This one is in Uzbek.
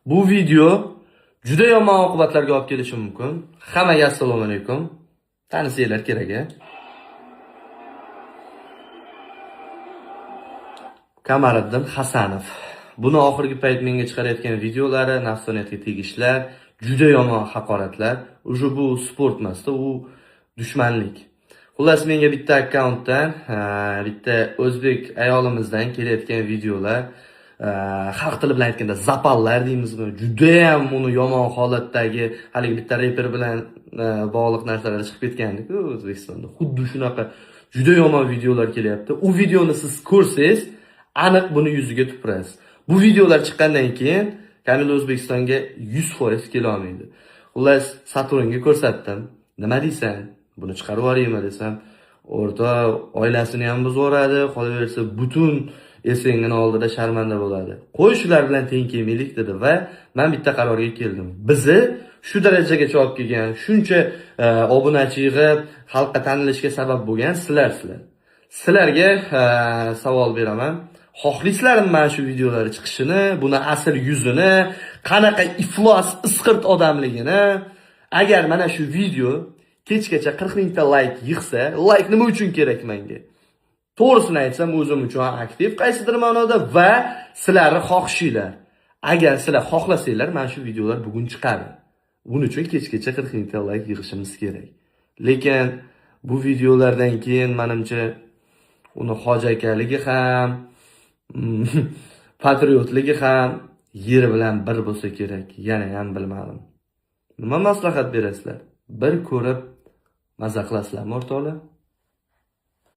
Bu video juda yomon oqibatlarga olib kelishi mumkin. Hammaga assalomu alaykum. Tanisinglar kerak-a? Kamariddin Hasanov. Buni oxirgi payt menga chiqarayotgan videolari nafsoniyatga tegishlar, juda yomon haqoratlar. Uje bu sport emas-da, u dushmanlik. Xullas menga bitta akkauntdan, bitta o'zbek ayolimizdan kelayotgan videolar, xalq tili bilan aytganda zapallar deymizmi, juda ham uni yomon holatdagi haligi bitta reper bilan bog'liq narsalar chiqib ketgandik O'zbekistonda. Xuddi shunaqa juda yomon videolar kelyapti. U videoni siz ko'rsangiz, aniq buni yuziga tupurasiz. Bu videolar chiqqandan keyin Kamil O'zbekistonga 100% kela olmaydi. Xullas Saturnga ko'rsatdim. Nima deysan? Buni chiqarib yuboraymi desam, o'rta oilasini ham buzvoradi, qolaversa butun esengini oldida sharmanda bo'ladi. Qo'y shular bilan teng kelmaylik dedi va men bitta qarorga keldim. Bizni shu darajagacha olib kelgan, shuncha obunachi yig'ib, xalqqa tanilishga sabab bo'lgan sizlarsizlar. Sizlarga savol beraman. Xohlaysizlarmi mana shu videolar chiqishini, buni asl yuzini, qanaqa iflos, isqirt odamligini? Agar mana shu video kechgacha 40 mingta like yig'sa, like nima uchun kerak menga? To'g'risini aytsam, o'zim uchun aktiv qaysidir ma'noda va sizlarning xohishinglar. Agar sizlar xohlasanglar, mana shu videolar bugun chiqadi. Buning uchun kechgacha 40 mingta like yig'ishimiz kerak. Lekin bu videolardan keyin menimcha uni hoji akaligi ham, patriotligi ham yeri bilan bir bo'lsa kerak. Yana ham bilmadim. Nima maslahat berasizlar? Bir ko'rib maza qilasizlarmi o'rtoqlar?